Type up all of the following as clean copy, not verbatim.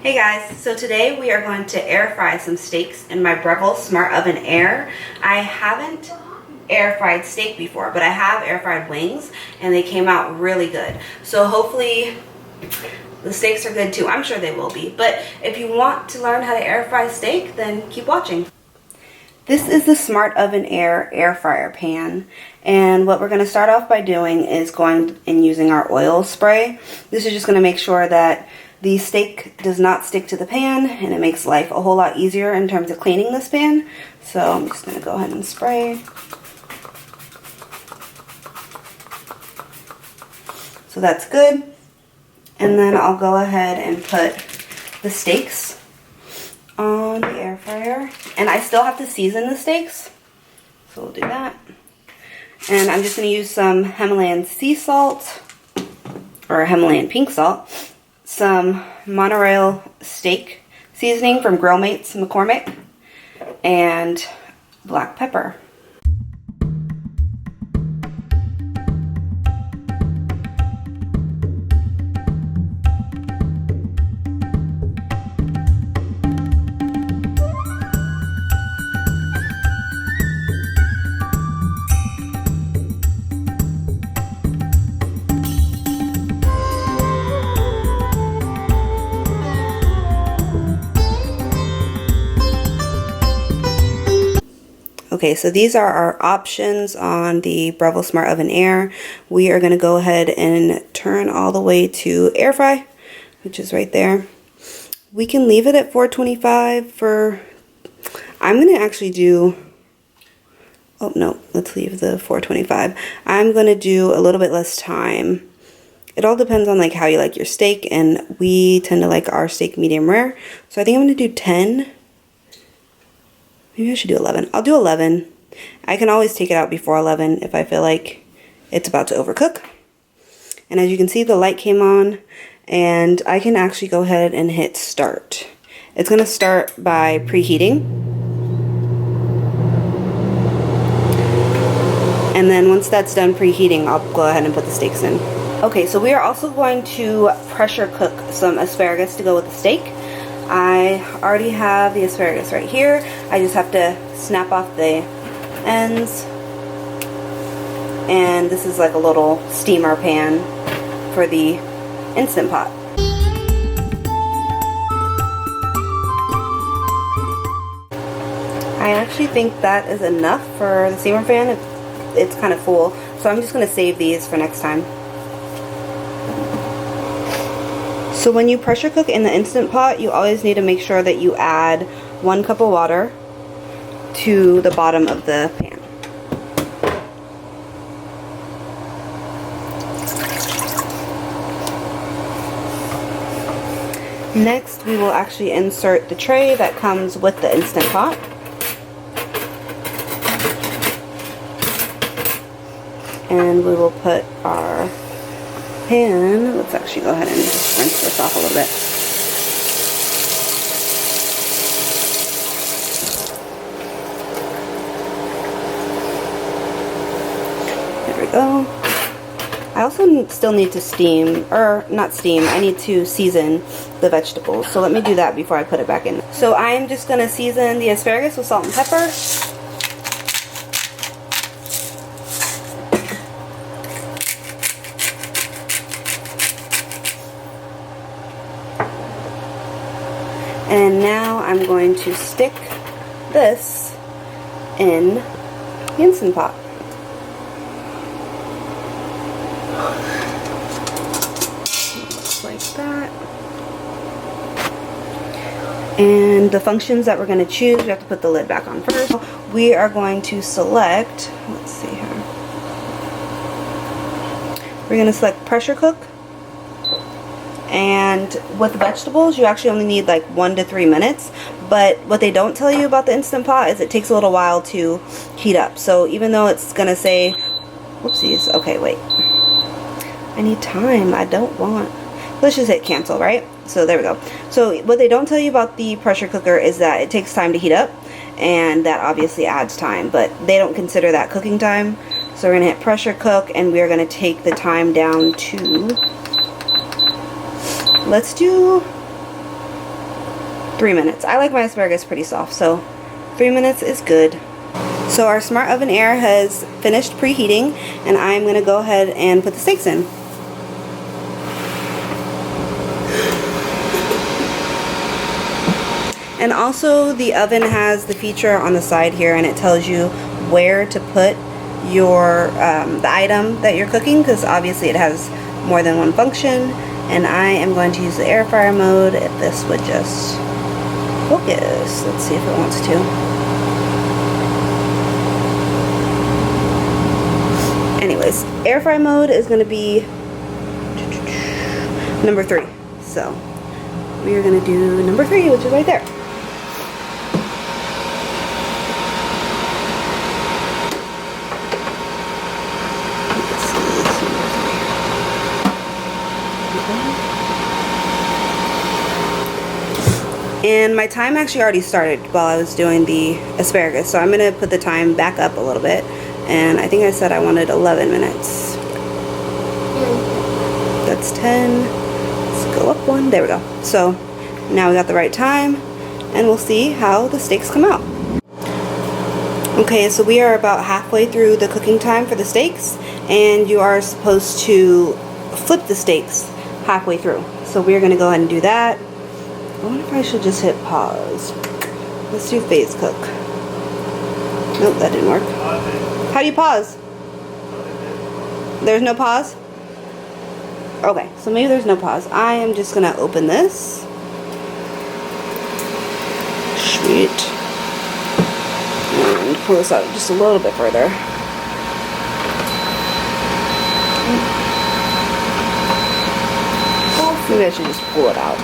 Hey guys, so today we are going to air fry some steaks in my Breville Smart Oven Air. I haven't air fried steak before, but I have air fried wings and they came out really good. So hopefully the steaks are good too. I'm sure they will be, but if you want to learn how to air fry steak, then keep watching. This is the Smart Oven Air air fryer pan, and what we're going to start off by doing is going and using our oil spray. This is just going to make sure that the steak does not stick to the pan, and it makes life a whole lot easier in terms of cleaning this pan. So I'm just going to go ahead and spray. So that's good. And then I'll go ahead and put the steaks on the air fryer. And I still have to season the steaks, so we'll do that. And I'm just going to use some Himalayan sea salt, or Himalayan pink salt, some Monorail steak seasoning from Grill Mates McCormick, and black pepper. Okay, so these are our options on the Breville Smart Oven Air. We are going to go ahead and turn all the way to air fry, which is right there. We can leave it at 425 for, I'm going to actually do, oh no, let's leave the 425. I'm going to do a little bit less time. It all depends on like how you like your steak, and we tend to like our steak medium rare. So I think I'm going to do 10. Maybe I should do 11. I'll do 11. I can always take it out before 11 if I feel like it's about to overcook. And as you can see, the light came on, and I can actually go ahead and hit start. It's going to start by preheating. And then once that's done preheating, I'll go ahead and put the steaks in. Okay, so we are also going to pressure cook some asparagus to go with the steak. I already have the asparagus right here. I just have to snap off the ends. And this is like a little steamer pan for the Instant Pot. I actually think that is enough for the steamer pan. It's kind of full, so I'm just going to save these for next time. So when you pressure cook in the Instant Pot, you always need to make sure that you add 1 cup of water to the bottom of the pan. Next, we will actually insert the tray that comes with the Instant Pot. And we will put our pan, let's actually go ahead and just rinse this off a little bit. There we go. I also still need to steam, or not steam, I need to season the vegetables. So let me do that before I put it back in. So I am just going to season the asparagus with salt and pepper. And now I'm going to stick this in the Instant Pot. Looks like that. And the functions that we're going to choose, we have to put the lid back on first. We are going to select, let's see here. We're going to select pressure cook. And with vegetables, you actually only need like 1 to 3 minutes. But what they don't tell you about the Instant Pot is it takes a little while to heat up. So even though it's going to say, whoopsies, okay, wait. I need time. I don't want, let's just hit cancel, right? So there we go. So what they don't tell you about the pressure cooker is that it takes time to heat up. And that obviously adds time. But they don't consider that cooking time. So we're going to hit pressure cook, and we are going to take the time down to, let's do 3 minutes. I like my asparagus pretty soft, so 3 minutes is good. So our Smart Oven Air has finished preheating, and I'm going to go ahead and put the steaks in. And also the oven has the feature on the side here, and it tells you where to put your the item that you're cooking, because obviously it has more than one function. And I am going to use the air fryer mode. If this would just focus, let's see if it wants to. Anyways, air fry mode is going to be number 3. So we are going to do number 3, which is right there. And my time actually already started while I was doing the asparagus, so I'm going to put the time back up a little bit. And I think I said I wanted 11 minutes. That's 10. Let's go up 1. There we go. So now we got the right time, and we'll see how the steaks come out. Okay, so we are about halfway through the cooking time for the steaks, and you are supposed to flip the steaks halfway through. So we're going to go ahead and do that. I wonder if I should just hit pause. Let's do phase cook. Nope, that didn't work. How do you pause? There's no pause? Okay, so maybe there's no pause. I am just going to open this. Sweet. And pull this out just a little bit further. Maybe I should just pull it out.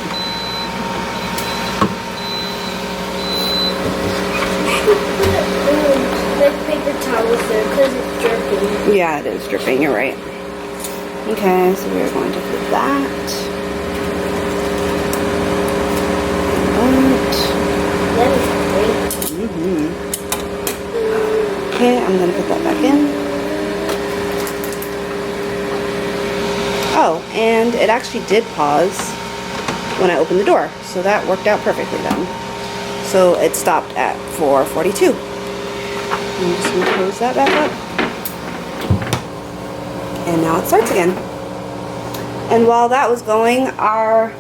Paper towels there because it's dripping. Yeah, it is dripping, you're right. Okay, so we're going to put that. That is great. Okay, I'm going to put that back in. Oh, and it actually did pause when I opened the door, so that worked out perfectly then. So it stopped at 4:42. I'm just going to close that back up. And now it starts again. And while that was going, our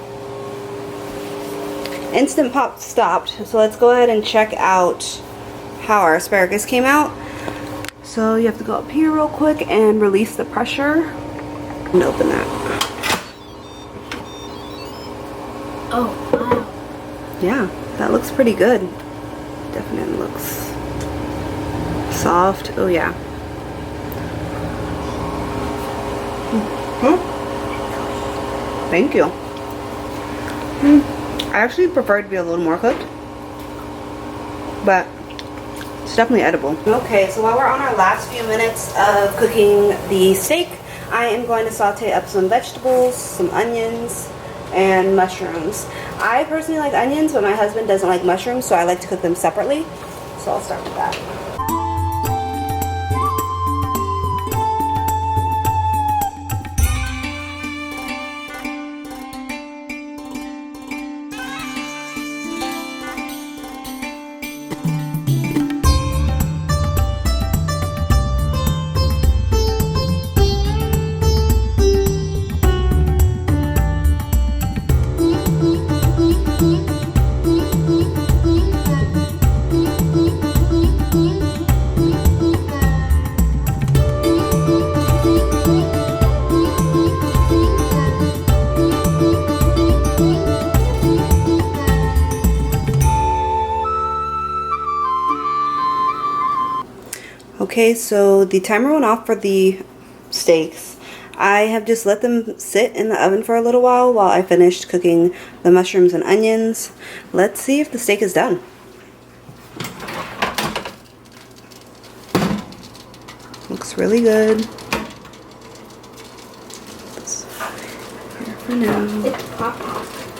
Instant Pot stopped. So let's go ahead and check out how our asparagus came out. So you have to go up here real quick and release the pressure. And open that. Oh, wow. Yeah, that looks pretty good. Definitely looks soft. Oh yeah. Thank you. I actually prefer it to be a little more cooked, but it's definitely edible. Okay, so while we're on our last few minutes of cooking the steak, I am going to saute up some vegetables, some onions, and mushrooms. I personally like onions, but my husband doesn't like mushrooms, so I like to cook them separately. So I'll start with that. Okay, so the timer went off for the steaks. I have just let them sit in the oven for a little while I finished cooking the mushrooms and onions. Let's see if the steak is done. Looks really good. Here for now. It's popping.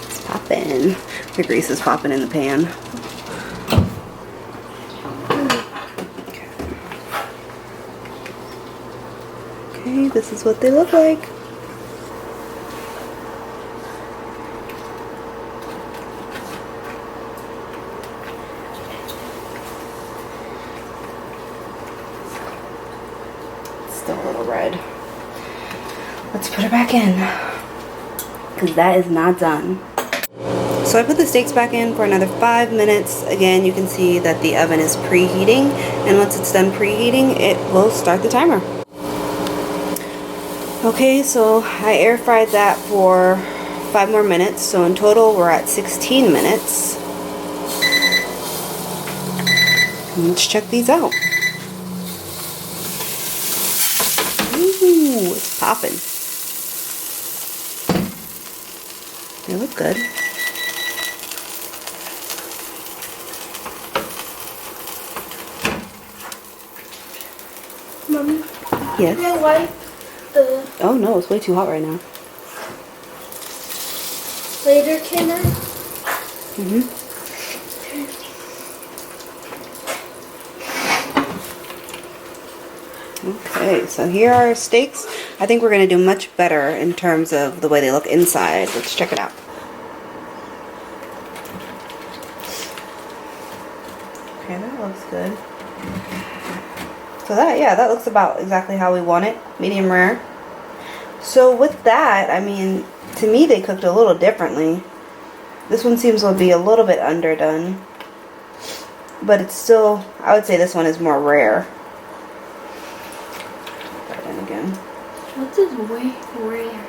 It's popping. The grease is popping in the pan. Okay, this is what they look like. red. Let's put it back in, because that is not done. So I put the steaks back in for another 5 minutes. Again, you can see that the oven is preheating, and once it's done preheating, it will start the timer. Okay, so I air fried that for 5 more minutes, so in total we're at 16 minutes. And let's check these out. Ooh, it's popping. They look good. Mommy? Yes? Can I wipe the Oh no, it's way too hot right now. later, can I? Okay, so here are our steaks. I think we're going to do much better in terms of the way they look inside. Let's check it out. Okay, that looks good. So that looks about exactly how we want it. Medium rare. So with that, I mean, to me they cooked a little differently. This one seems to be a little bit underdone. But it's still, I would say this one is more rare. Again. What is way rare?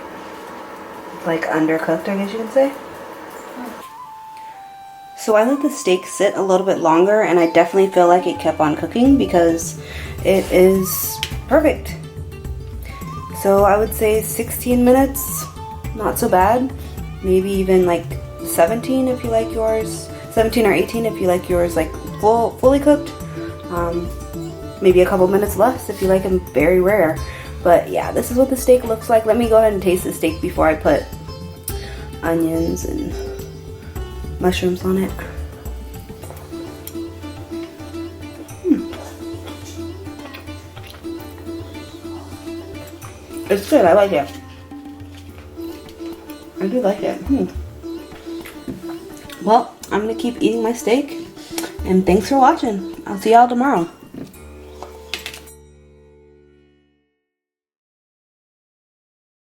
Like undercooked, I guess you can say. So I let the steak sit a little bit longer, and I definitely feel like it kept on cooking because it is perfect. So I would say 16 minutes, not so bad. Maybe even like 17 if you like yours. 17 or 18 if you like yours like fully cooked. Maybe a couple minutes less if you like them very rare. But yeah, this is what the steak looks like. Let me go ahead and taste the steak before I put onions and mushrooms on it. It's good, I like it. I do like it. Well, I'm gonna keep eating my steak, and thanks for watching. I'll see y'all tomorrow.